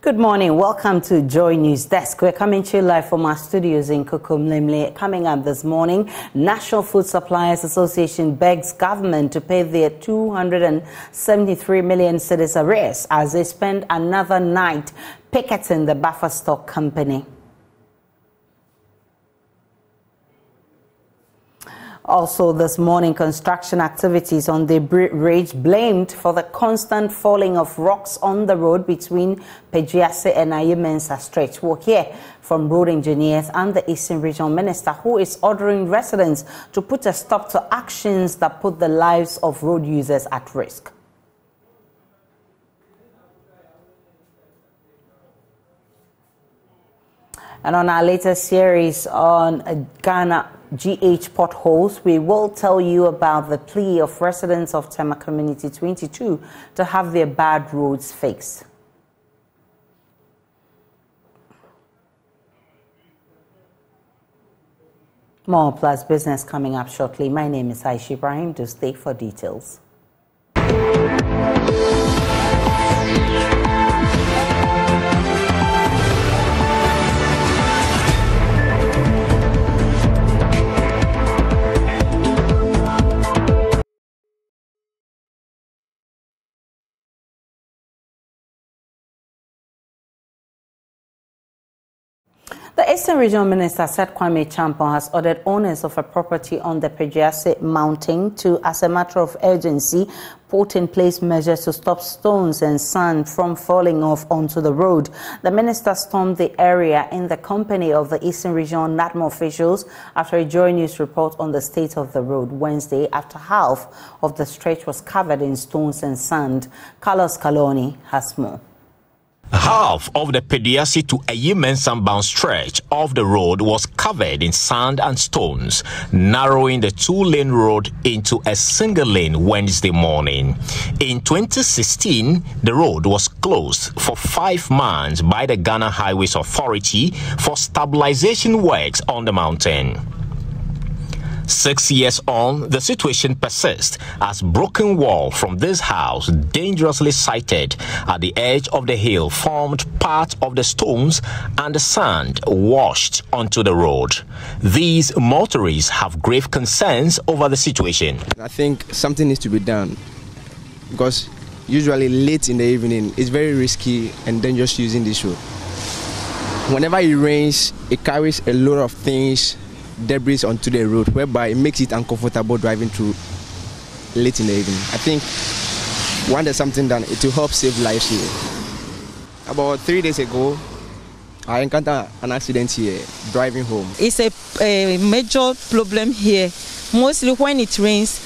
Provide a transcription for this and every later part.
Good morning. Welcome to Joy News Desk. We're coming to you live from our studios in Kukumlimle. Coming up this morning, National Food Suppliers Association begs government to pay their 273 million cedis arrears as they spend another night picketing the buffer stock company. Also this morning, construction activities on the bridge blamed for the constant falling of rocks on the road between Pejiase and Ayemensa Stretch. We'll hear from road engineers and the Eastern Regional Minister, who is ordering residents to put a stop to actions that put the lives of road users at risk. And on our latest series on Ghana GH potholes, we will tell you about the plea of residents of Tema Community 22 to have their bad roads fixed. More Plus Business coming up shortly. My name is Aisha Ibrahim. Do stay for details. The Eastern Regional Minister said Kwame Champon has ordered owners of a property on the Pejiase Mountain to, as a matter of urgency, put in place measures to stop stones and sand from falling off onto the road. The minister stormed the area in the company of the Eastern Regional NADMO officials after a Joy News report on the state of the road Wednesday, after half of the stretch was covered in stones and sand. Carlos Caloni has more. Half of the Pejiase to Ayemensa stretch of the road was covered in sand and stones, narrowing the two-lane road into a single lane Wednesday morning. In 2016, the road was closed for 5 months by the Ghana Highways Authority for stabilization works on the mountain. 6 years on, the situation persists as broken wall from this house, dangerously sited at the edge of the hill, formed part of the stones and the sand washed onto the road. These motorists have grave concerns over the situation. I think something needs to be done because usually late in the evening it's very risky and dangerous using this road. Whenever it rains, it carries a lot of things, debris onto the road, whereby it makes it uncomfortable driving through late in the evening. I think when there's something done, it will help save lives here. About 3 days ago, I encountered an accident here driving home. It's a major problem here. Mostly when it rains,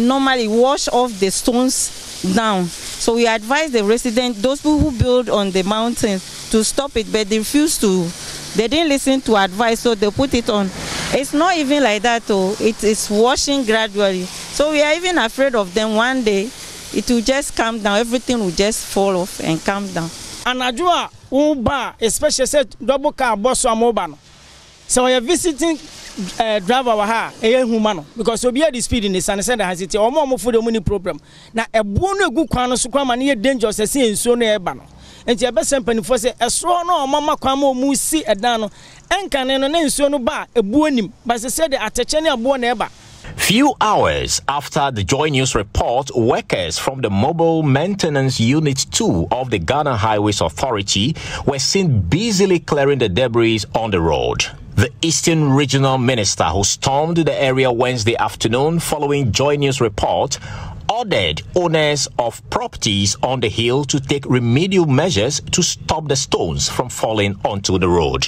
normally wash off the stones down. So we advise the residents, those people who build on the mountain, to stop it, but they refuse to. They didn't listen to advice, so they put it on. It's not even like that, though. It is washing gradually. So we are even afraid of them. One day, it will just calm down. Everything will just fall off and calm down. And Najua Uba, especially said double car boss or mobile. So we are visiting driver ha a human because we be the speed in the sun and has it or more for the money problem. Now a bono good quan so come and near dangerous as in so near banner. And your best company for say a straw no mama kwamo musi a dano and can no so no bar a buonim, but they said the attention a born ever. Few hours after the Joy News report, workers from the Mobile Maintenance Unit 2 of the Ghana Highways Authority were seen busily clearing the debris on the road. The Eastern Regional Minister, who stormed the area Wednesday afternoon following Joy News report, ordered owners of properties on the hill to take remedial measures to stop the stones from falling onto the road.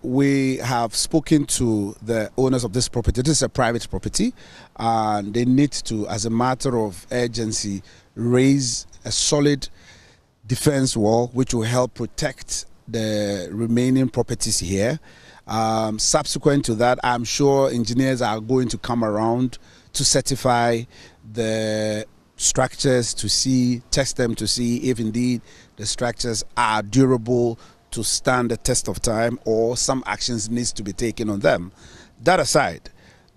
We have spoken to the owners of this property. This is a private property, and they need to, as a matter of urgency, raise a solid defense wall which will help protect the remaining properties here. Subsequent to that, I'm sure engineers are going to come around to certify the structures, to test them to see if indeed the structures are durable to stand the test of time, or some actions needs to be taken on them. That aside,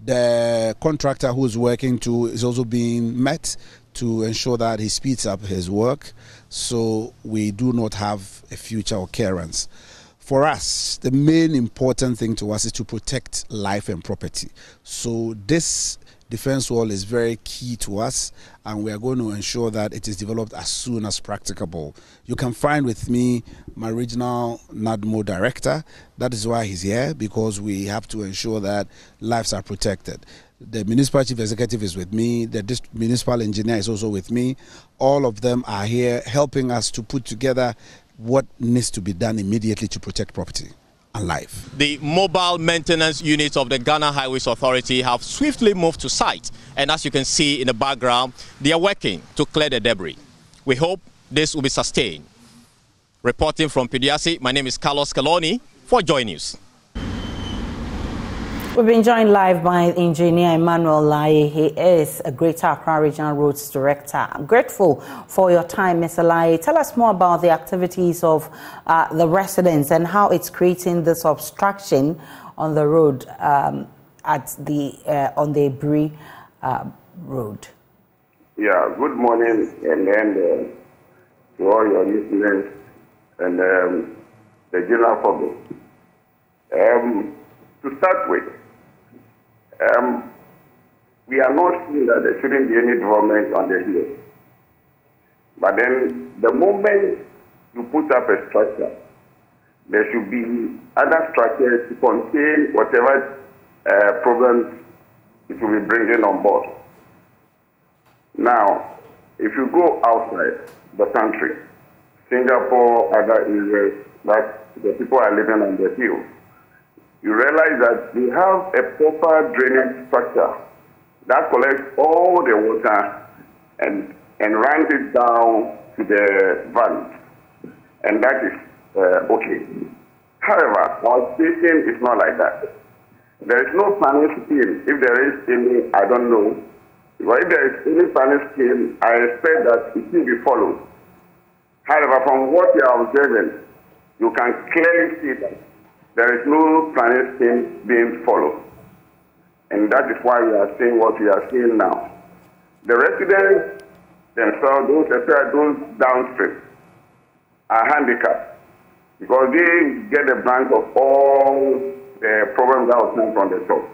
the contractor who is working is also being met to ensure that he speeds up his work so we do not have a future occurrence. For us, the main important thing to us is to protect life and property. So this defense wall is very key to us, and we are going to ensure that it is developed as soon as practicable. You can find with me my regional NADMO director. That is why he's here, because we have to ensure that lives are protected. The municipal chief executive is with me. The municipal engineer is also with me. All of them are here helping us to put together what needs to be done immediately to protect property and life. The mobile maintenance units of the Ghana Highways Authority have swiftly moved to site, and as you can see in the background, they are working to clear the debris. We hope this will be sustained. Reporting from Pediasi, my name is Carlos Caloni for Joy News. We've been joined live by engineer Emmanuel. He is a Greater Accra Regional Roads Director. I'm grateful for your time, Mr. Lai. Tell us more about the activities of the residents and how it's creating this obstruction on the road on the Aburi road. Yeah, good morning, and then to all your listeners and the general public. To start with, we are not seeing that there shouldn't be any development on the hill. But then the moment you put up a structure, there should be other structures to contain whatever problems it will be bringing on board. Now, if you go outside the country, Singapore, other areas, that the people are living on the hill, you realize that we have a proper drainage structure that collects all the water and runs it down to the valleys, and that is okay. However, our situation is not like that. There is no planning scheme. If there is any, I don't know. But if there is any planning scheme, I expect that it will be followed. However, from what you are observing, you can clearly see that there is no planning scheme being followed. And that is why we are seeing what we are seeing now. The residents themselves, those downstream, are handicapped because they get the brunt of all the problems that are coming from the top.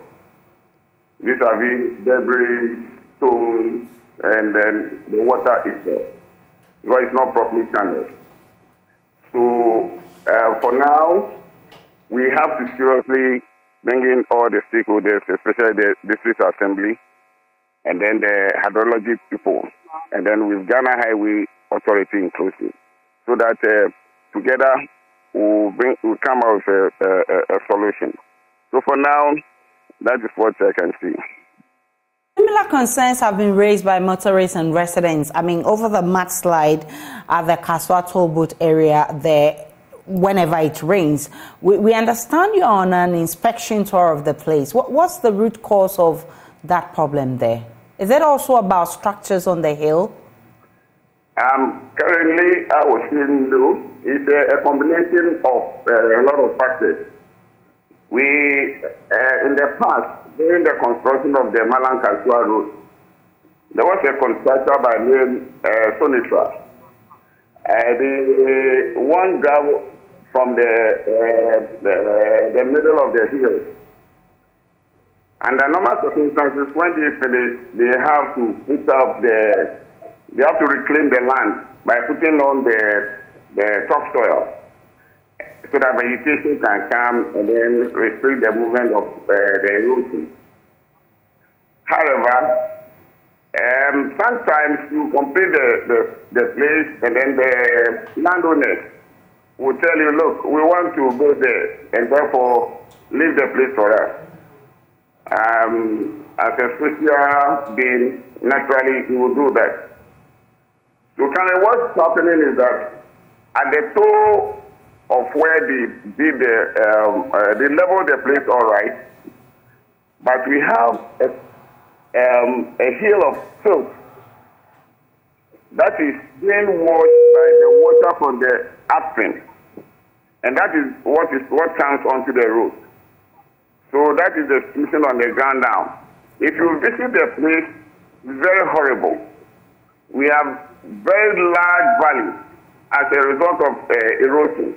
These are the debris, stones, and then the water itself, because it's not properly channeled. So for now, we have to seriously bring in all the stakeholders, especially the district assembly, and then the hydrology people, and then with Ghana Highway Authority inclusive, so that together we'll come out with a solution. So for now, that is what I can see. Similar concerns have been raised by motorists and residents. I mean, over the mudslide at the Kaswa Tollbooth area there, whenever it rains. We understand you're on an inspection tour of the place. What's the root cause of that problem there? Is it also about structures on the hill? Currently, I was saying no. It's a combination of a lot of factors. We, in the past, during the construction of the Malang Kaswa Road, there was a contractor by name Sonitra. The one gravel from the middle of the hill. Under normal circumstances, when they finish, they have to put up they have to reclaim the land by putting on the topsoil, so that vegetation can come and then restrict the movement of the erosion. However, sometimes you complete the place, and then the landowners will tell you, look, we want to go there, and therefore leave the place for us. As a special being, naturally, he will do that. So what's happening is that at the toe of where they level the place all right, but we have a hill of silt that is being washed by the water from the upstream, and that is what comes onto the road. So that is the situation on the ground now. If you visit the place, it's very horrible. we have very large valleys as a result of erosion.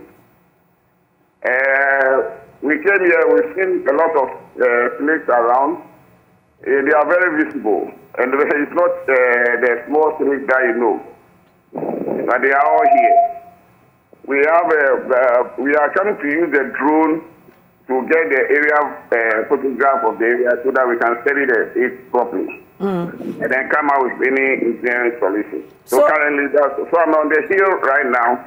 We came here, we've seen a lot of snakes around. They are very visible, and it's not the small snakes that you know, but they are all here. We are coming to use the drone to get the area photograph of the area so that we can study it properly, and then come out with any engineering solution. So currently, so I'm on the hill right now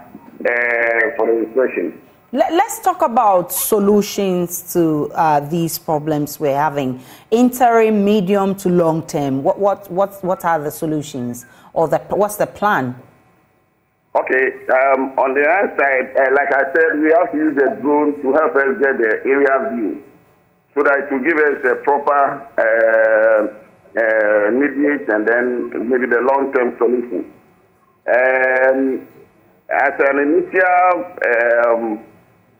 for the inspection. Let's talk about solutions to these problems we're having. Interim, medium to long term. What are the solutions, or what's the plan? Okay, on the other side, like I said, we have to use the drone to help us get the area view, so that it will give us a proper immediate and then maybe the long-term solution. As an initial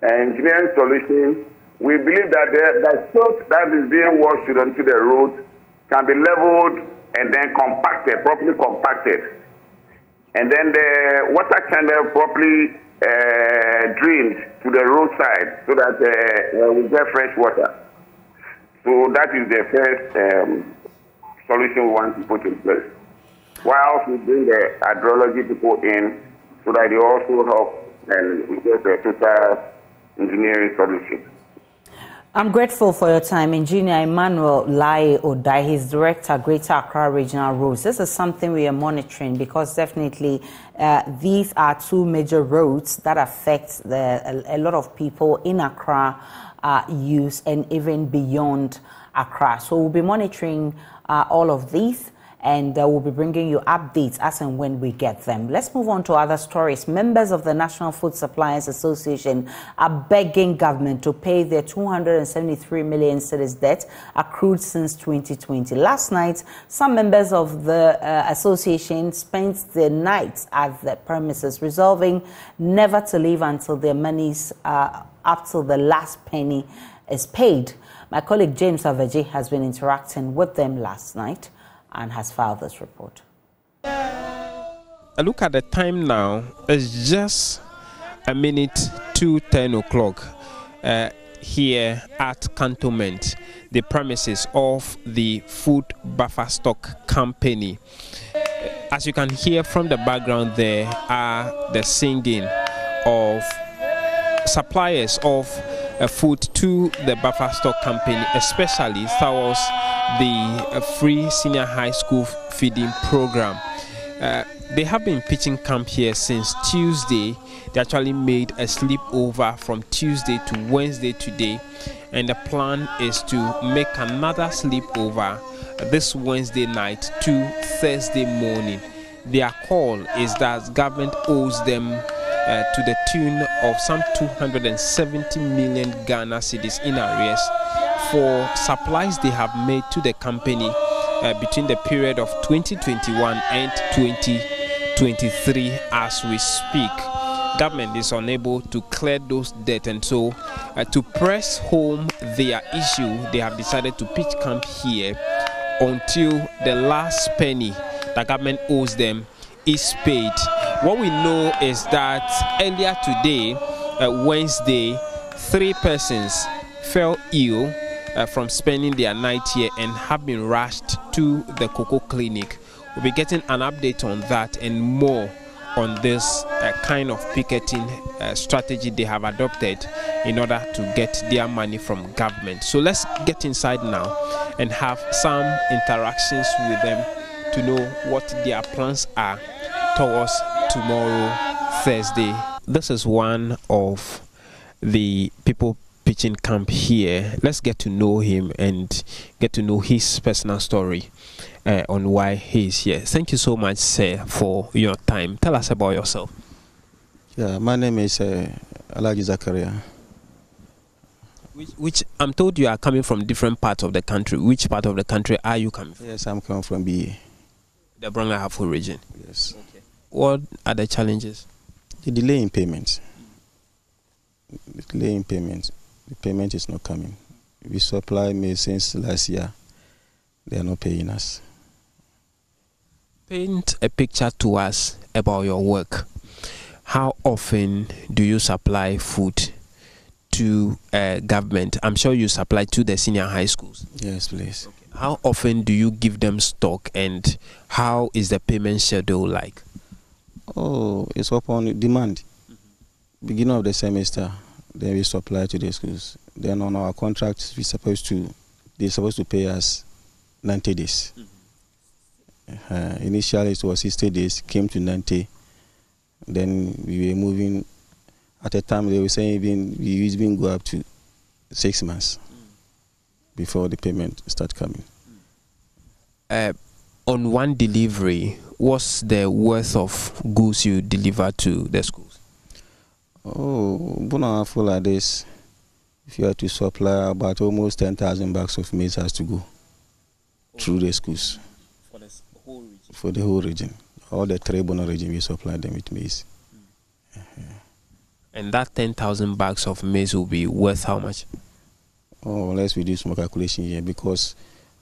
engineering solution, we believe that the silt that is being washed onto the road can be leveled and then compacted, properly compacted. And then the water channel properly drained to the roadside so that we get fresh water. So that is the first solution we want to put in place. While we bring the hydrology people in so that they also help and we get the total engineering solution. I'm grateful for your time, Engineer Emmanuel Lai Odai. He's Director, Greater Accra Regional Roads. This is something we are monitoring because definitely these are two major roads that affect a lot of people in Accra use and even beyond Accra. So we'll be monitoring all of these, and we'll be bringing you updates as and when we get them. Let's move on to other stories. Members of the National Food Suppliers Association are begging government to pay their 273 million cedis debt accrued since 2020. Last night, some members of the association spent the night at the premises, resolving never to leave until their monies up till the last penny is paid. My colleague James Aveji has been interacting with them last night and has filed this report. I look at the time now, it's just a minute to 10 o'clock here at Cantonment, the premises of the Food Buffer Stock Company. As you can hear from the background, there are the singing of suppliers of food to the Buffer Stock Company, especially towards the free senior high school feeding program. They have been pitching camp here since Tuesday. They actually made a sleepover from Tuesday to Wednesday today, and the plan is to make another sleepover this Wednesday night to Thursday morning. Their call is that government owes them to the tune of some 270 million Ghana cedis in arrears for supplies they have made to the company between the period of 2021 and 2023 as we speak. Government is unable to clear those debts, and so to press home their issue, they have decided to pitch camp here until the last penny the government owes them is paid. What we know is that earlier today, Wednesday, 3 persons fell ill from spending their night here and have been rushed to the Cocoa Clinic. We'll be getting an update on that and more on this kind of picketing strategy they have adopted in order to get their money from government. So let's get inside now and have some interactions with them to know what their plans are towards tomorrow, Thursday. This is one of the people pitching camp here. Let's get to know him and get to know his personal story on why he's here. Thank you so much, sir, for your time. Tell us about yourself. Yeah, my name is Alaji Zakaria. Which I'm told you are coming from different parts of the country. Which part of the country are you coming from? Yes, I'm coming from BA. The Branga-Hafu region. Yes. Okay. What are the challenges? The delay in payments. The delay in payments. The payment is not coming. We supply maize since last year. They are not paying us. Paint a picture to us about your work. How often do you supply food to government? I'm sure you supply to the senior high schools. Yes, please. Okay. How often do you give them stock, and how is the payment schedule like? Oh, it's upon demand. Beginning of the semester, then we supply to the schools. Then on our contract, they're supposed to pay us 90 days. Initially it was 60 days, came to 90. Then we were moving. At the time they were saying we even go up to 6 months before the payment start coming. On one delivery, what's the worth of goods you deliver to the schools? Oh, Bona full like this. If you have to supply about almost 10,000 bags of maize has to go through the schools. For the whole region? For the whole region. All the 3 Bona region, we supply them with maize. And that 10,000 bags of maize will be worth how much? Oh, let's do some calculation here, because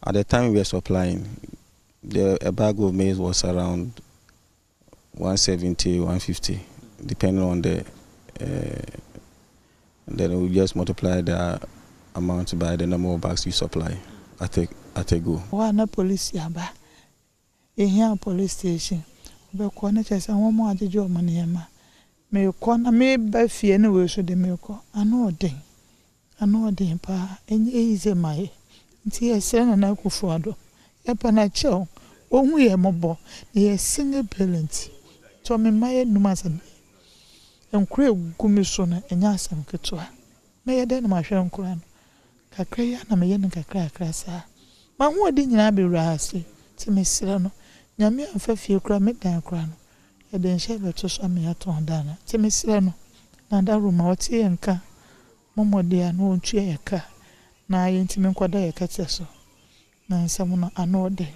at the time we were supplying, a bag of maize was around 170, 150, depending on the. Then we just multiply the amount by the number of bags we supply at a go. One police yaba, in police station. Be connected and one more job money. Me corner me by fear anyway, so the milk. I know pa, and easy my. Tia send and I go forward. Epanacho, only a mobile, ye single parent. Tommy my numasan. And create Gumisona and Yasam Katua. May I then my sham cran? Kakrea and a yen cacra crassa. My word didn't be rasty to Miss Silano. Yammy and Fafi cram it down crown. And then shave it to some me at on Dana. To Miss Silano. Nanda room out tea and car. Momo dear no chair car. Na intimate quadra catso. Na someone I know day.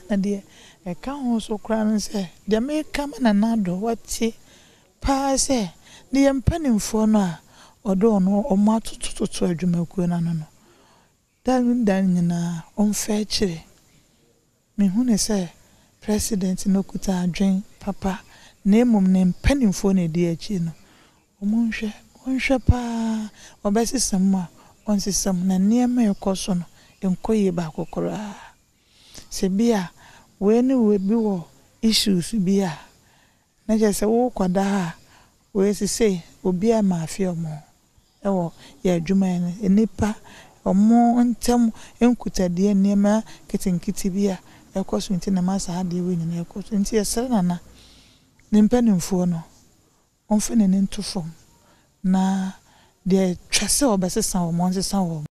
And dear, I can't also cry and say, there may come an another what see. Pass the empanning for no or don't know or matter to adjumaku no. Then unfair chili. Me who say, President no kuta drink, Papa, name penning for ne dear chino. O monshe pa, or best some more, on some near me a caution, and coy back okora. Se beer, when we be issues beer. Na just say wo kwada we say obi a ma afia mo e wo ya adwuma enipa omo ntem enkutade niema kitinkiti bia ekoso nti na masa ade we nyina ekoso nti esere nana ne mpanimfo no onfe ne ntofom na de twase obesesa wo mo nsesa wo.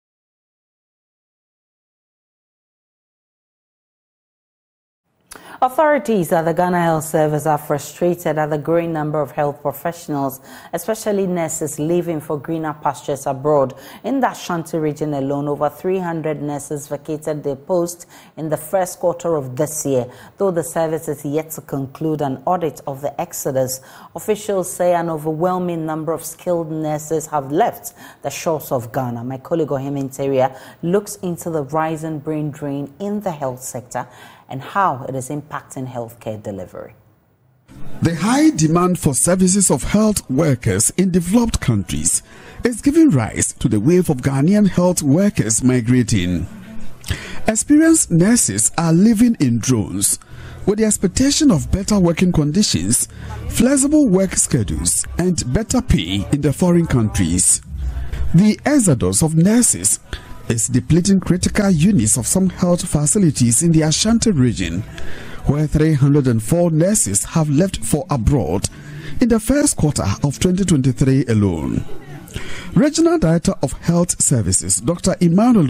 Authorities at the Ghana Health Service are frustrated at the growing number of health professionals, especially nurses, leaving for greener pastures abroad. In the Ashanti region alone, over 300 nurses vacated their post in the first quarter of this year, though the service is yet to conclude an audit of the exodus. Officials say an overwhelming number of skilled nurses have left the shores of Ghana. My colleague Ohim Interior looks into the rising brain drain in the health sector and how it is impacting healthcare delivery. The high demand for services of health workers in developed countries is giving rise to the wave of Ghanaian health workers migrating. Experienced nurses are living in drones with the expectation of better working conditions, flexible work schedules, and better pay in the foreign countries. The exodus of nurses is depleting critical units of some health facilities in the Ashanti region, where 304 nurses have left for abroad in the first quarter of 2023 alone. Regional Director of Health Services, Dr. Emmanuel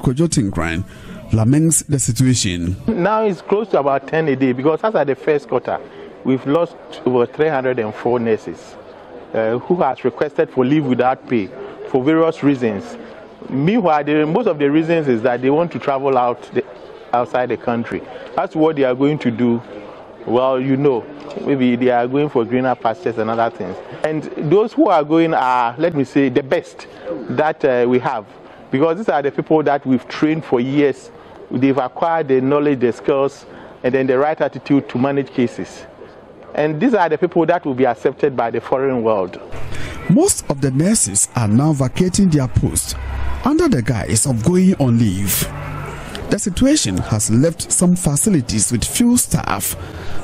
laments the situation. Now it's close to about 10 a day, because as at the first quarter, we've lost over 304 nurses who has requested for leave without pay for various reasons. Meanwhile, most of the reasons is that they want to travel outside the country. That's what they are going to do. Well, you know, maybe they are going for greener pastures and other things. And those who are going are, let me say, the best that we have, because these are the people that we've trained for years. They've acquired the knowledge, the skills, and then the right attitude to manage cases. And these are the people that will be accepted by the foreign world. Most of the nurses are now vacating their posts under the guise of going on leave. The situation has left some facilities with few staff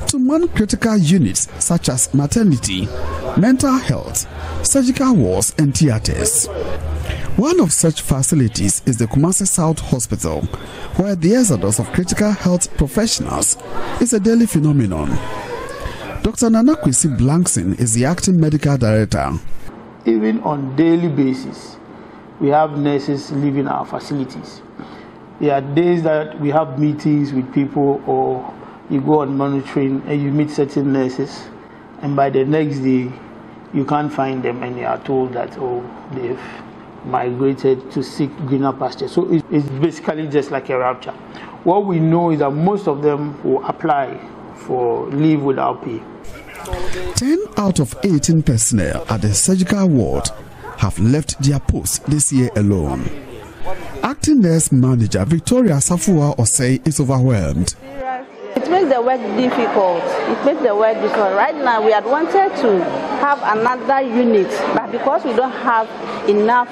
to man critical units such as maternity, mental health, surgical wards and theatres. One of such facilities is the Kumasi South Hospital, where the exodus of critical health professionals is a daily phenomenon. Dr. Nana Kwesi Blankson is the acting medical director. Even on daily basis, we have nurses leaving our facilities. There are days that we have meetings with people, or you go on monitoring and you meet certain nurses, and by the next day you can't find them and you are told that, oh, they've migrated to seek greener pastures. So it's basically just like a rapture. What we know is that most of them will apply for leave without pay. 10 out of 18 personnel at the surgical ward have left their posts this year alone. Acting nurse manager Victoria Safua Osei is overwhelmed. It makes the work difficult. Right now we had wanted to have another unit, but because we don't have enough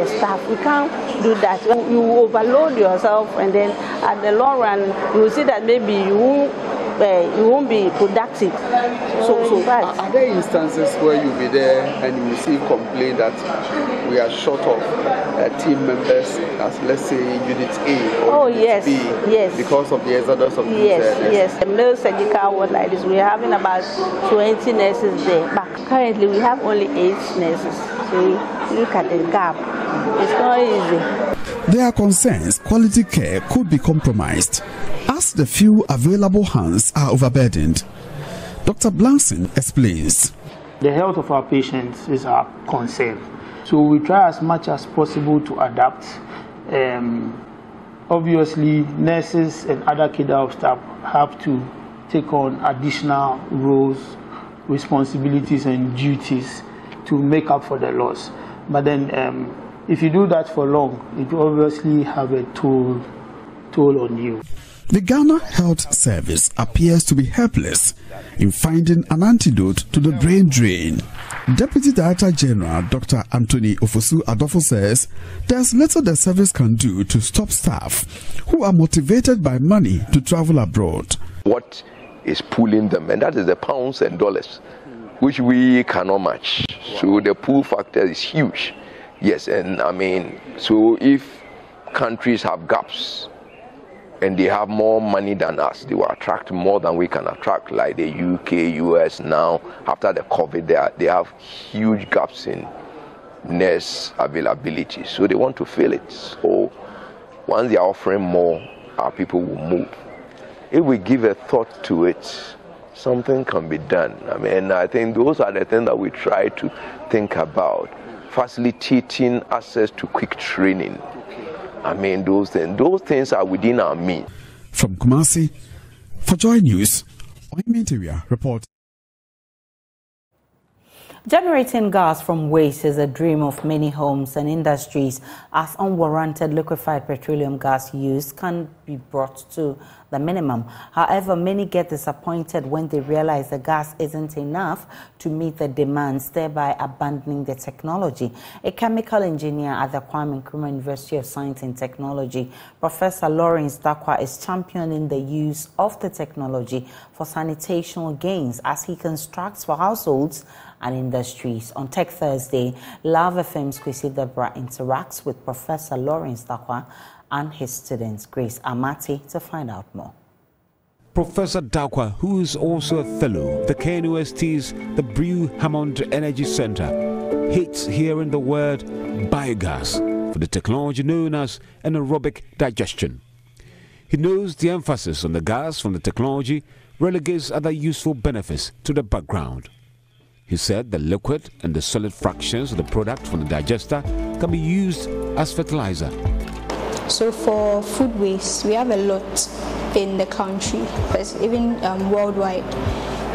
staff, we can't do that. You overload yourself, and then at the long run, you will see that maybe you won't be productive. Are there instances where you'll be there and you receive complaint that we are short of team members, as let's say Unit A or Unit B, yes, because of the exodus of yes. The male surgical ward like this, we're having about 20 nurses there, but currently we have only 8 nurses. So look at the gap. It's not easy. There are concerns quality care could be compromised as the few available hands are overburdened. Dr. Blankson explains. The health of our patients is our concern. So we try as much as possible to adapt. Obviously, nurses and other cadre staff have to take on additional roles, responsibilities and duties to make up for the loss. But then if you do that for long, it will obviously have a toll on you. The Ghana Health Service appears to be helpless in finding an antidote to the brain drain. Deputy Director General Dr. Anthony Ofosu Adolfo says there's little the service can do to stop staff who are motivated by money to travel abroad. What is pulling them, and that is the pounds and dollars, which we cannot match. So the pull factor is huge. Yes, and I mean, so if countries have gaps and they have more money than us, they will attract more than we can attract, like the UK, US now. After the COVID, they have huge gaps in nurse availability, so they want to fill it. So once they are offering more, our people will move. If we give a thought to it, something can be done. I mean, I think those are the things that we try to think about. Facilitating access to quick training. I mean, those things are within our means. From Kumasi, for Joy News, Oiminteria report. Generating gas from waste is a dream of many homes and industries, as unwarranted liquefied petroleum gas use can be brought to the minimum. However, many get disappointed when they realize the gas isn't enough to meet the demands, thereby abandoning the technology. A chemical engineer at the Kwame Nkrumah University of Science and Technology, Professor Lawrence Tarkwa, is championing the use of the technology for sanitational gains as he constructs for households and industries. On Tech Thursday, Love FM's Kwesi Debra interacts with Professor Lawrence Tarkwa and his students, Grace Amati, to find out more. Professor Tarkwa, who is also a fellow of the KNUST's the Brew Hammond Energy Center, hates hearing the word biogas for the technology known as anaerobic digestion. He knows the emphasis on the gas from the technology relegates other useful benefits to the background. He said the liquid and the solid fractions of the product from the digester can be used as fertilizer. So for food waste, we have a lot in the country, even worldwide,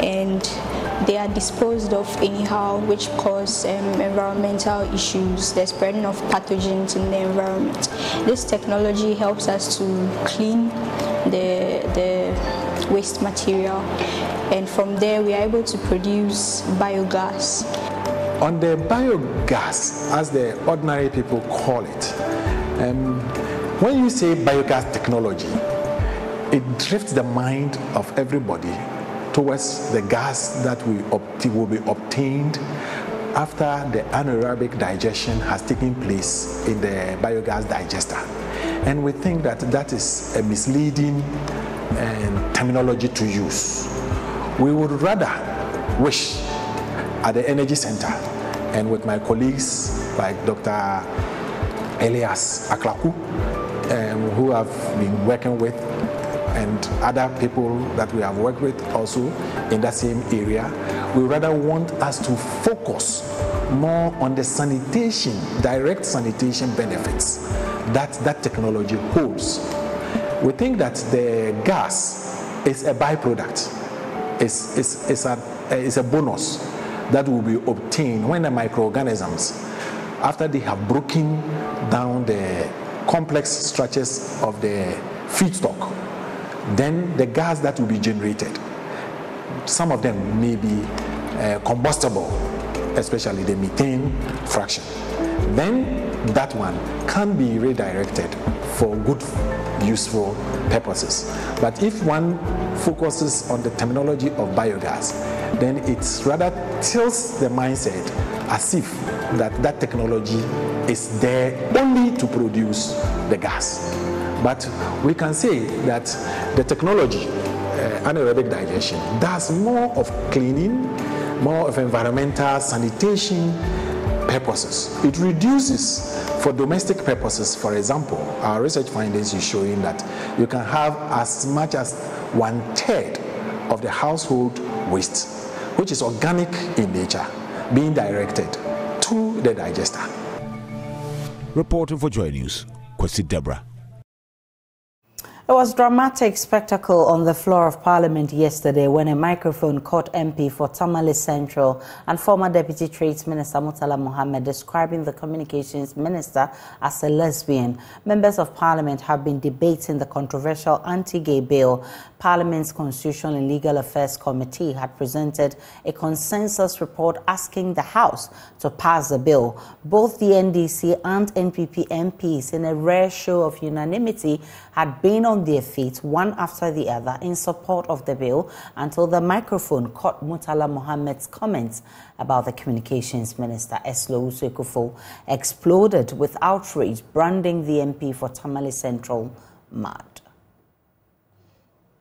and they are disposed of anyhow, which cause environmental issues, the spreading of pathogens in the environment. This technology helps us to clean the waste material, and from there we are able to produce biogas. On the biogas, as the ordinary people call it, when you say biogas technology, it drifts the mind of everybody towards the gas that will be obtained after the anaerobic digestion has taken place in the biogas digester. And we think that that is a misleading terminology to use. We would rather wish at the Energy Center and with my colleagues like Dr. Elias Aklaku, who have been working with, and other people that we have worked with also in that same area, we rather want us to focus more on the sanitation, direct sanitation benefits that that technology holds. We think that the gas is a byproduct, it's a bonus that will be obtained when the microorganisms, after they have broken down the complex structures of the feedstock, then the gas that will be generated, some of them may be combustible, especially the methane fraction. Then that one can be redirected for good, useful purposes. But if one focuses on the terminology of biogas, then it rather tilts the mindset as if that technology is there only to produce the gas. But we can say that the technology, anaerobic digestion, does more of cleaning, more of environmental sanitation purposes. It reduces for domestic purposes. For example, our research findings is showing that you can have as much as 1/3 of the household waste, which is organic in nature, being directed to the digester. Reporting for Joy News, Kwesi Deborah. It was a dramatic spectacle on the floor of Parliament yesterday when a microphone caught MP for Tamale Central and former Deputy Trades Minister Murtala Mohammed describing the Communications Minister as a lesbian. Members of Parliament have been debating the controversial anti-gay bill. Parliament's Constitutional and Legal Affairs Committee had presented a consensus report asking the House to pass the bill. Both the NDC and NPP MPs, in a rare show of unanimity, had been on their feet one after the other in support of the bill until the microphone caught Murtala Mohammed's comments about the Communications Minister. Eslo Usekufo exploded with outrage, branding the MP for Tamale Central mad.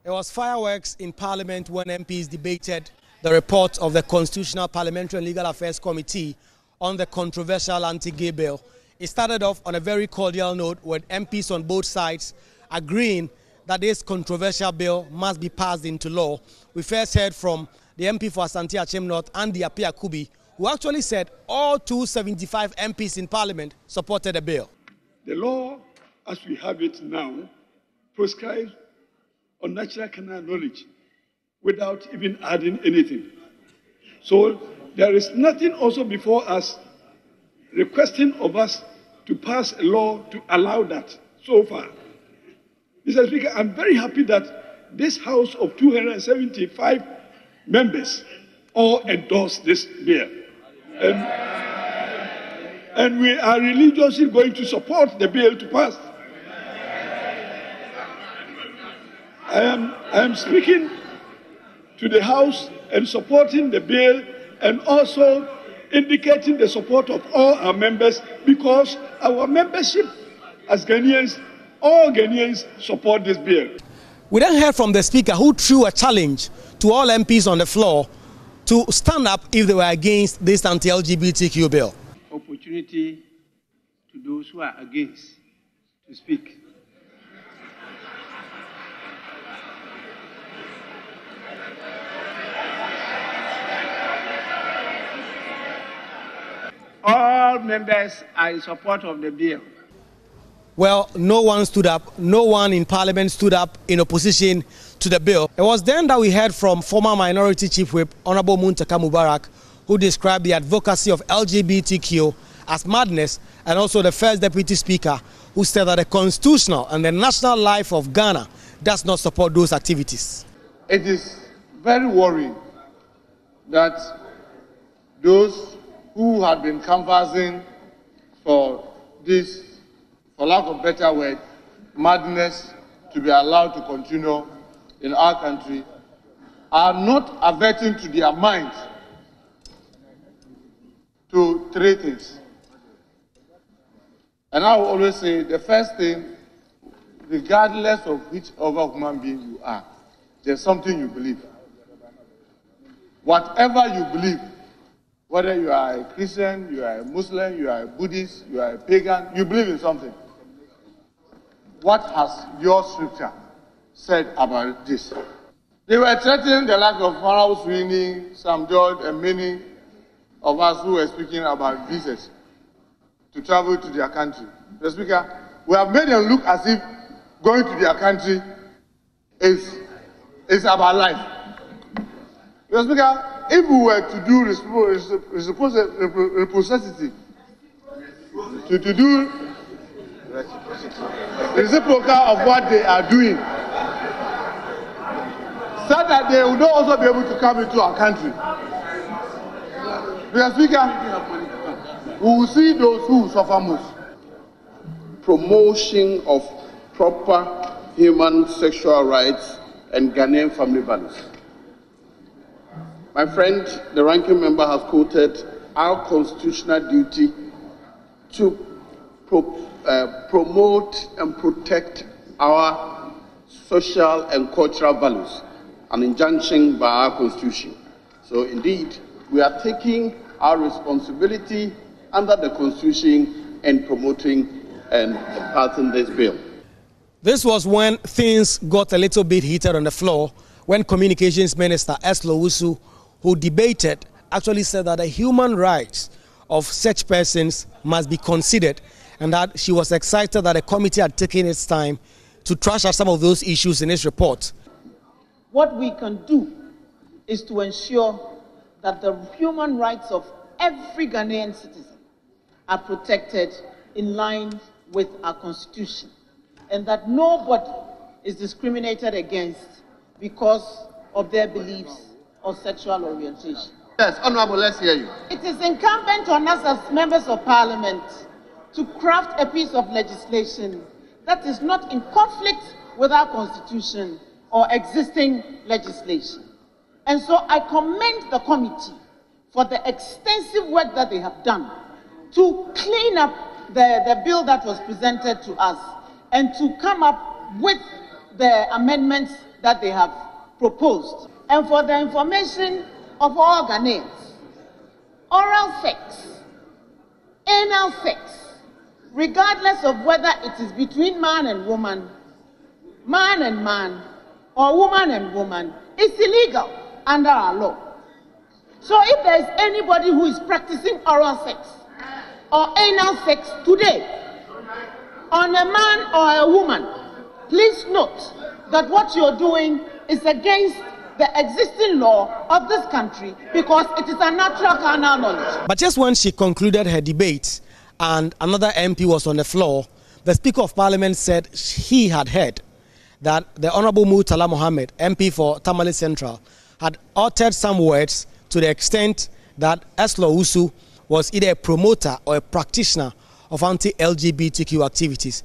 There was fireworks in Parliament when MPs debated the report of the Constitutional, Parliamentary and Legal Affairs Committee on the controversial anti-gay bill. It started off on a very cordial note with MPs on both sides agreeing that this controversial bill must be passed into law. We first heard from the MP for Asante Achem North, Andy Apia Kubi, who actually said all 275 MPs in Parliament supported the bill. The law, as we have it now, prescribes unnatural carnal knowledge without even adding anything. So there is nothing also before us requesting of us to pass a law to allow that so far. Mr. Speaker, I'm very happy that this House of 275 members all endorsed this bill. And we are religiously going to support the bill to pass. I am speaking to the House and supporting the bill and also indicating the support of all our members because our membership as Ghanaians, all Ghanaians support this bill. We then heard from the Speaker who threw a challenge to all MPs on the floor to stand up if they were against this anti-LGBTQ bill. Opportunity to those who are against to speak. All members are in support of the bill. Well, no one stood up. No one in Parliament stood up in opposition to the bill. It was then that we heard from former Minority Chief Whip, Honorable Muntaka Mubarak, who described the advocacy of LGBTQ as madness, and also the first Deputy Speaker, who said that the constitutional and the national life of Ghana does not support those activities. It is very worrying that those who had been canvassing for this, for lack of better word, madness to be allowed to continue in our country are not averting to their minds to three things. And I will always say the first thing, regardless of which other human being you are, there's something you believe. Whatever you believe, whether you are a Christian, you are a Muslim, you are a Buddhist, you are a pagan, you believe in something. What has your scripture said about this? They were threatening the lack of moral screening, Sam George, and many of us who were speaking about visas to travel to their country. The Speaker, we have made them look as if going to their country is about life. The Speaker, if we were to do reciprocity, to do reciprocal of what they are doing, so that they will not also be able to come into our country. Mr. Speaker, we will see those who suffer most. Promotion of proper human sexual rights and Ghanaian family values. My friend, the ranking member, has quoted our constitutional duty to promote and protect our social and cultural values, an injunction by our constitution. So indeed, we are taking our responsibility under the constitution and promoting and passing this bill. This was when things got a little bit heated on the floor when Communications Minister Eslo Wusu, who debated, actually said that the human rights of such persons must be considered, and that she was excited that the committee had taken its time to trash out some of those issues in its report. What we can do is to ensure that the human rights of every Ghanaian citizen are protected in line with our constitution, and that nobody is discriminated against because of their beliefs or sexual orientation. Yes, Honorable, let's hear you. It is incumbent on us as members of parliament to craft a piece of legislation that is not in conflict with our constitution or existing legislation. And so I commend the committee for the extensive work that they have done to clean up the bill that was presented to us and to come up with the amendments that they have proposed. And for the information of all Ghanaians, oral sex, anal sex, regardless of whether it is between man and man, or woman and woman, is illegal under our law. So if there is anybody who is practicing oral sex or anal sex today on a man or a woman, please note that what you're doing is against the existing law of this country, because it is a natural carnal knowledge. But just when she concluded her debate and another MP was on the floor, the Speaker of Parliament said he had heard that the Honorable Murtala Mohammed, MP for Tamale Central, had uttered some words to the extent that Eslo Wusu was either a promoter or a practitioner of anti-LGBTQ activities.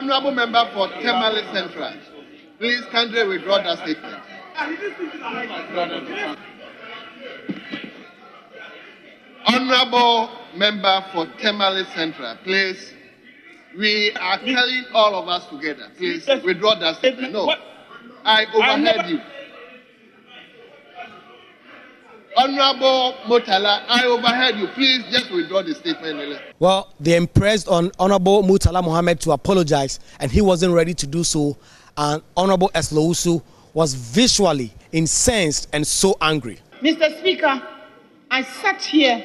Honorable member for Tamale Central, please kindly withdraw that statement. Honorable member for Tamale Central, please. We are telling all of us together. Please withdraw that statement. No, I overheard you. Honorable Murtala, I overheard you. Please just withdraw the statement. Well, they impressed on Honorable Murtala Mohammed to apologize, and he wasn't ready to do so. And Honorable Eslo Wusu was visually incensed and so angry. Mr. Speaker, I sat here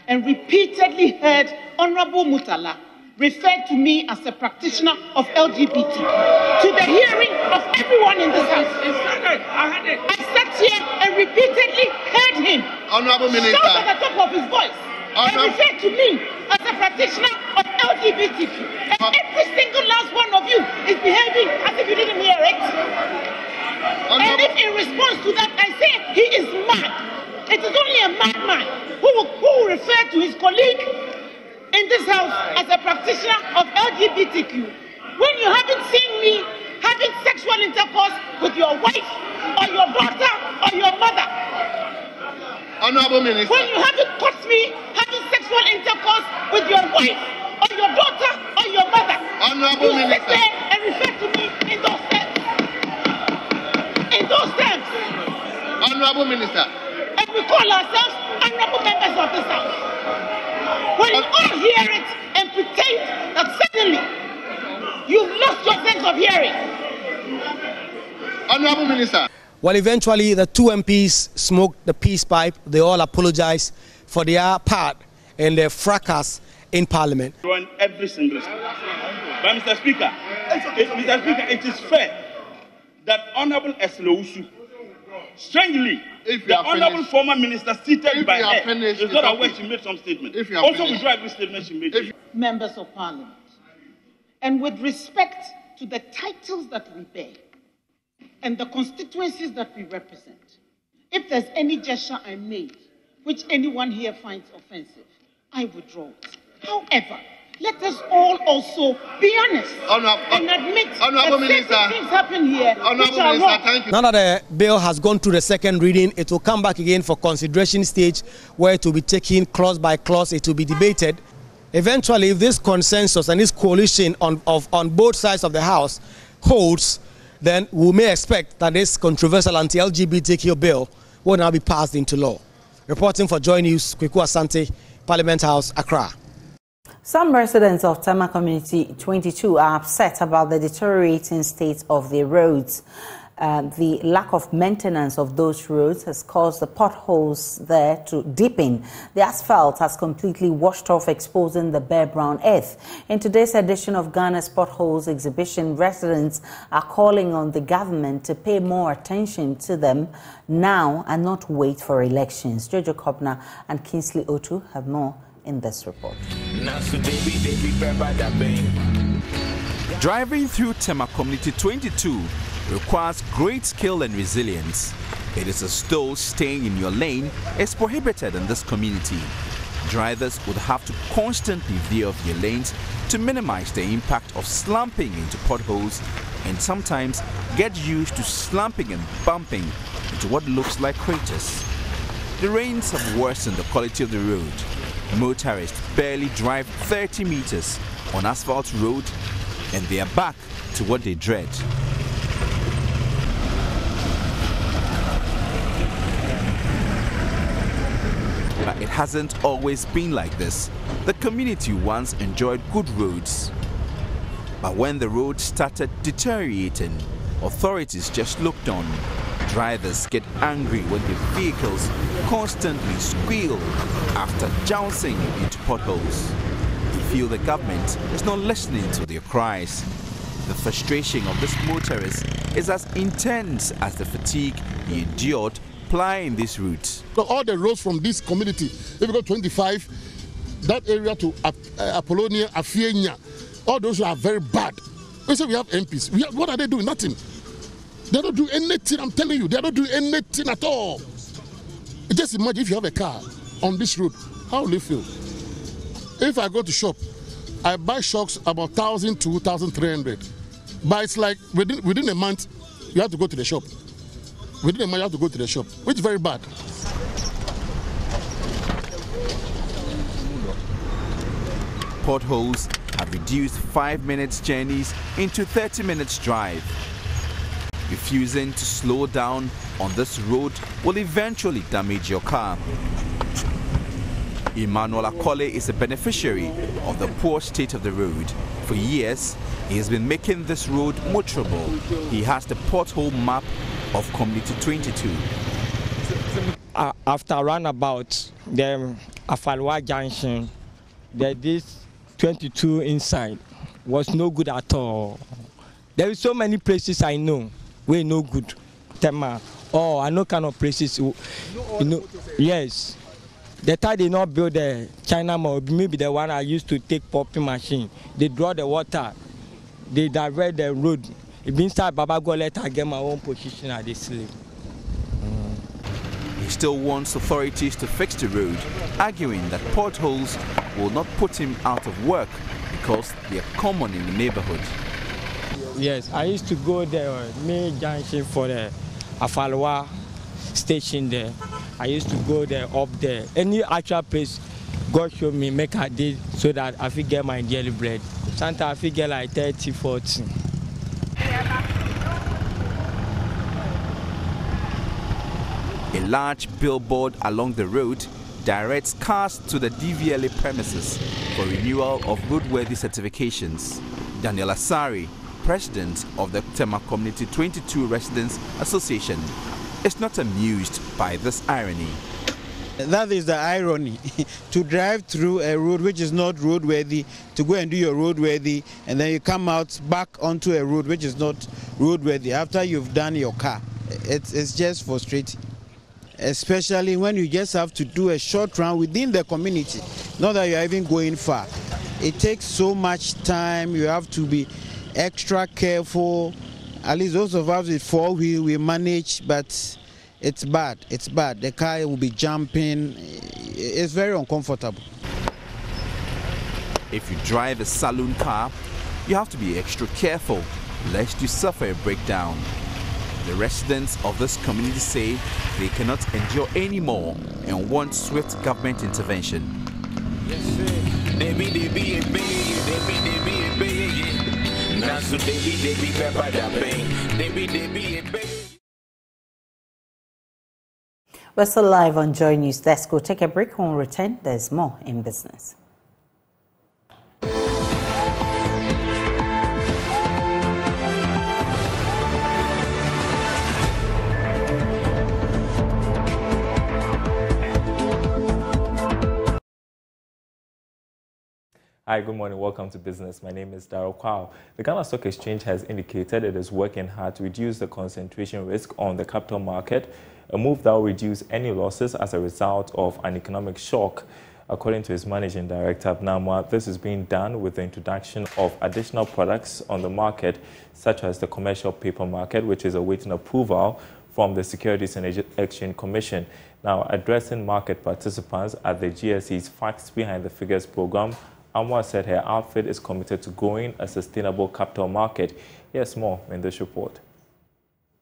and repeatedly heard Honorable Murtala refer to me as a practitioner of LGBT to the hearing of everyone in this house. I sat here and repeatedly heard him Honorable Minister, shout at the top of his voice and refer to me as a practitioner of LGBTQ. And every single last one of you is behaving as if you didn't hear it. And if in response to that I say he is mad, it is only a madman who will refer to his colleague in this house as a practitioner of LGBTQ. When you haven't seen me having sexual intercourse with your wife or your daughter or your mother. Honorable Minister. When you haven't caught me having sexual intercourse with your wife or your daughter or your mother. Honorable you Minister. Sit there and refer to me in those terms. In those terms. Honorable Minister. And we call ourselves honorable members of this house. When you all hear it and pretend that suddenly you've lost your sense of hearing. Honorable Minister. Well, eventually the two MPs smoked the peace pipe. They all apologized for their part in the fracas in Parliament. On every single state. But Mr. Speaker, it is fair that Honorable Esleushu, strangely, the Honorable former Minister seated by her is not aware she made some statement. Also, we withdraw every statement she made. Members of Parliament, and with respect to the titles that we bear and the constituencies that we represent, if there's any gesture I made which anyone here finds offensive, I withdraw it. However, let us all also be honest and admit that certain things happen here which are wrong. Now that the bill has gone through the second reading, it will come back again for consideration stage where it will be taken clause by clause, it will be debated. Eventually, if this consensus and this coalition on both sides of the House holds, then we may expect that this controversial anti-LGBTQ bill will now be passed into law. Reporting for Joy News, Kweku Asante, Parliament House, Accra. Some residents of Tema Community 22 are upset about the deteriorating state of their roads. The lack of maintenance of those roads has caused the potholes there to deepen. The asphalt has completely washed off, exposing the bare brown earth. In today's edition of Ghana's Potholes exhibition, residents are calling on the government to pay more attention to them now and not wait for elections. Jojo Kobna and Kingsley Otu have more in this report. Driving through Tema Community 22 requires great skill and resilience. It is as though staying in your lane is prohibited in this community. Drivers would have to constantly veer off your lanes to minimize the impact of slumping into potholes and sometimes get used to slumping and bumping into what looks like craters. The rains have worsened the quality of the road. Motorists barely drive 30 meters on asphalt road and they are back to what they dread. But it hasn't always been like this. The community once enjoyed good roads. But when the road started deteriorating, authorities just looked on. Drivers get angry when their vehicles constantly squeal after jouncing into potholes. They feel the government is not listening to their cries. The frustration of this motorist is as intense as the fatigue he endured plying this route. All the roads from this community, if you go 25, that area to Apollonia, Afienya, all those are very bad. We say we have MPs. What are they doing? Nothing. They don't do anything, I'm telling you. They don't do anything at all. Just imagine if you have a car on this road, how will you feel? If I go to shop, I buy shocks about 1,000 to 1,300. But it's like within a month, you have to go to the shop. Within a month, you have to go to the shop, which is very bad. Potholes have reduced 5 minutes journeys into 30 minutes drive. Refusing to slow down on this road will eventually damage your car. Emmanuel is a beneficiary of the poor state of the road. For years, he has been making this road motorable. He has the pothole map of Community 22. After roundabout, the Afalwa Junction, this 22 inside was no good at all. There are so many places I know where no good. Tema, I know kind of places. Yes. The time they not build the China Mall, maybe the one I used to take popping machine. They draw the water, they divert the road. It means that Baba go let I get my own position at this sleep. He still wants authorities to fix the road, arguing that potholes will not put him out of work because they are common in the neighborhood. Yes, I used to go there, main junction for the Afalwa station there. I used to go there, up there. Any actual place God showed me, make I did so that I could get my daily bread. Sometimes I could get like 30, 40. A large billboard along the road directs cars to the DVLA premises for renewal of roadworthy certifications. Daniel Asari, president of the Tema Community 22 Residents Association, is not amused by this irony. That is the irony, to drive through a road which is not roadworthy, to go and do your roadworthy, and then you come out back onto a road which is not roadworthy after you've done your car. It's just frustrating, especially when you just have to do a short run within the community, not that you're even going far. It takes so much time, you have to be extra careful. At least those of us with four-wheel, we manage, but it's bad. It's bad. The car will be jumping. It's very uncomfortable. If you drive a saloon car, you have to be extra careful lest you suffer a breakdown. The residents of this community say they cannot endure anymore and want swift government intervention. Yes, sir. They We're still live on Joy News Desk. We'll take a break. When we return, there's more in business. Hi, good morning. Welcome to Business. My name is Lartey. The Ghana Stock Exchange has indicated it is working hard to reduce the concentration risk on the capital market, a move that will reduce any losses as a result of an economic shock. According to its managing director, Abnamwa, this is being done with the introduction of additional products on the market, such as the commercial paper market, which is awaiting approval from the Securities and Exchange Commission. Now, addressing market participants at the GSE's Facts Behind the Figures program, Amwa said her outfit is committed to growing a sustainable capital market. Here's more in this report.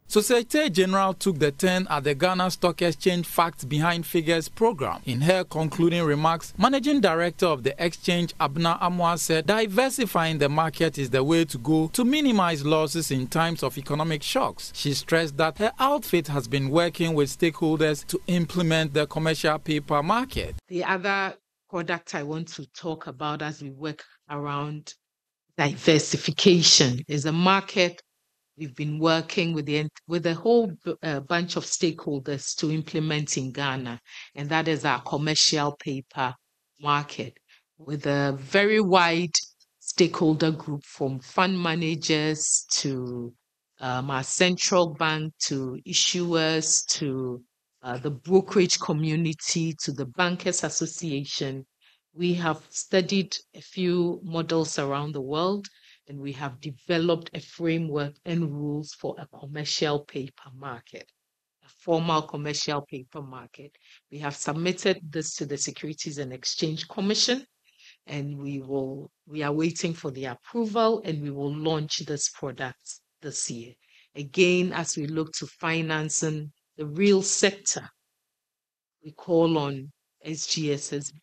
Societe Generale took the turn at the Ghana Stock Exchange Facts Behind Figures program. In her concluding remarks, Managing Director of the exchange, Abna Amwa, said diversifying the market is the way to go to minimize losses in times of economic shocks. She stressed that her outfit has been working with stakeholders to implement the commercial paper market. The other product I want to talk about as we work around diversification is a market we've been working with a whole bunch of stakeholders to implement in Ghana, and that is our commercial paper market, with a very wide stakeholder group from fund managers to our central bank to issuers to the brokerage community to the Bankers Association. We have studied a few models around the world, and we have developed a framework and rules for a commercial paper market, a formal commercial paper market. We have submitted this to the Securities and Exchange Commission, and we are waiting for the approval, and we will launch this product this year. Again, as we look to financing the real sector, we call on SGS's,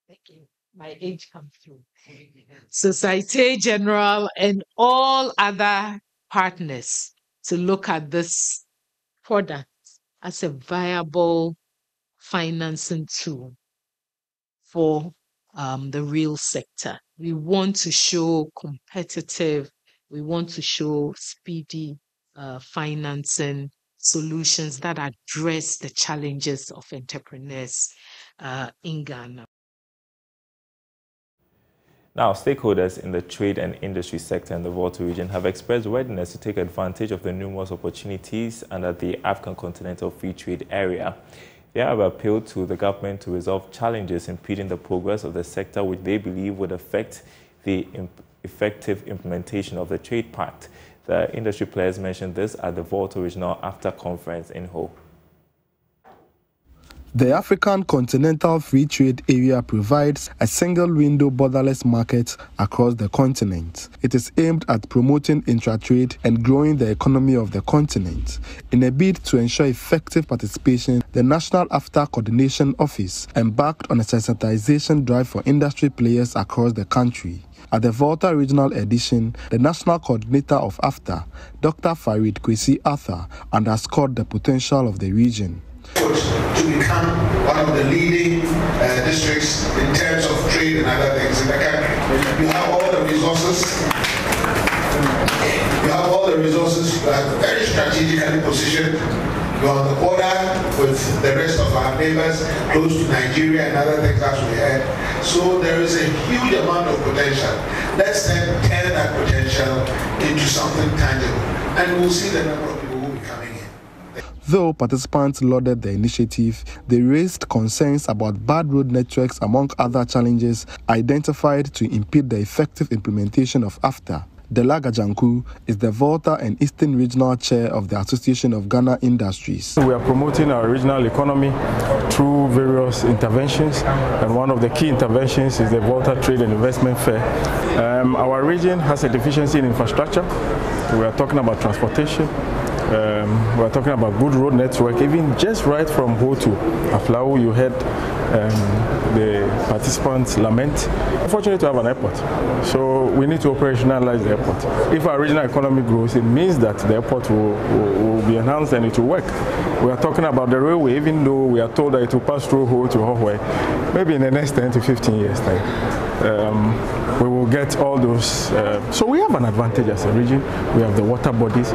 thank you, my age comes through, Societe Generale and all other partners to look at this product as a viable financing tool for the real sector. We want to show competitive, we want to show speedy financing solutions that address the challenges of entrepreneurs in Ghana. Now, stakeholders in the trade and industry sector in the Volta region have expressed readiness to take advantage of the numerous opportunities under the African Continental Free Trade Area. They have appealed to the government to resolve challenges impeding the progress of the sector, which they believe would affect the effective implementation of the Trade Pact. The industry players mentioned this at the Volta Regional After Conference in Ho. The African Continental Free Trade Area provides a single-window borderless market across the continent. It is aimed at promoting intra-trade and growing the economy of the continent. In a bid to ensure effective participation, the National AFTA Coordination Office embarked on a sensitization drive for industry players across the country. At the Volta Regional Edition, the National Coordinator of AFTA, Dr. Farid Kwesi Arthur, underscored the potential of the region. To become one of the leading districts in terms of trade and other things in the country. You have all the resources. You have all the resources. You are very strategically positioned. You are on the border with the rest of our neighbors, close to Nigeria and other things as we had. So there is a huge amount of potential. Let's then turn that potential into something tangible, and we'll see the number of people who will be coming in. Though participants lauded the initiative, they raised concerns about bad road networks among other challenges identified to impede the effective implementation of AFTA. Delaga Janku is the Volta and Eastern Regional Chair of the Association of Ghana Industries. We are promoting our regional economy through various interventions, and one of the key interventions is the Volta Trade and Investment Fair. Our region has a deficiency in infrastructure. We are talking about transportation. We're talking about good road network, even just right from Ho to Aflau. You heard the participants lament. Unfortunately, to have an airport, so we need to operationalize the airport. If our regional economy grows, it means that the airport will be enhanced and it will work. We are talking about the railway, even though we are told that it will pass through Ho to Hohwe, maybe in the next 10 to 15 years time. We will get all those. So we have an advantage as a region. We have the water bodies.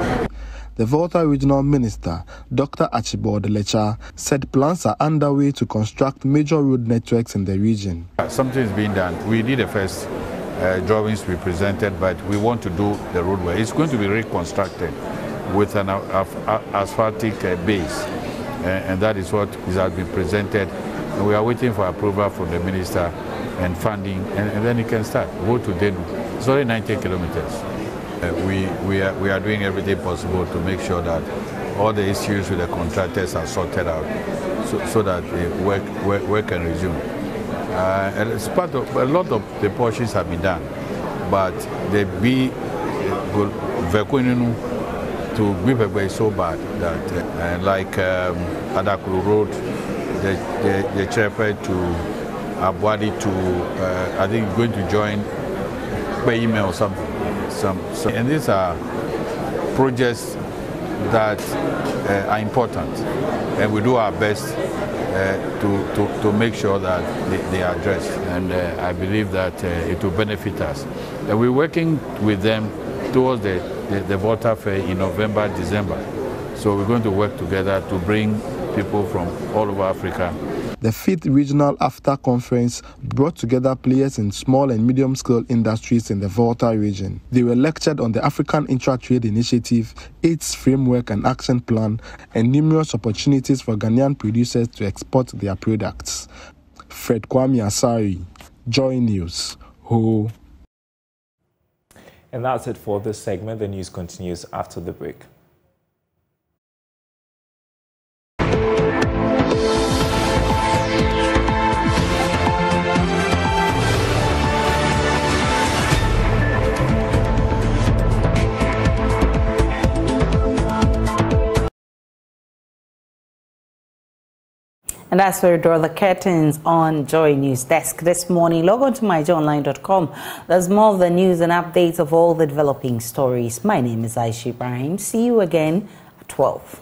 The Volta Regional Minister, Dr. Archibald Lecha, said plans are underway to construct major road networks in the region. Something is being done. We did the first drawings we presented, but we want to do the roadway. It's going to be reconstructed with an asphaltic base, and that is what has been presented. And we are waiting for approval from the minister and funding, and then it can start. Go to Denu. It's only 90 kilometers. We are doing everything possible to make sure that all the issues with the contractors are sorted out, so that work can resume. And it's part of a lot of the portions have been done, but the to Gbipegbe is so bad that like Adakulu Road, the Chepe to Aburi to I think going to join Bayime or something. And these are projects that are important, and we do our best to make sure that they are addressed. And I believe that it will benefit us. And we're working with them towards the Volta Fair in November, December. So we're going to work together to bring people from all over Africa. The 5th Regional AFTA Conference brought together players in small and medium-scale industries in the Volta region. They were lectured on the African Intra-Trade Initiative, its framework and action plan, and numerous opportunities for Ghanaian producers to export their products. Fred Kwame Asari, Joy News, Ho. And that's it for this segment. The news continues after the break. And that's where we draw the curtains on Joy News Desk this morning. Log on to myjoyonline.com. There's more of the news and updates of all the developing stories. My name is Aisha Ibrahim. See you again at 12.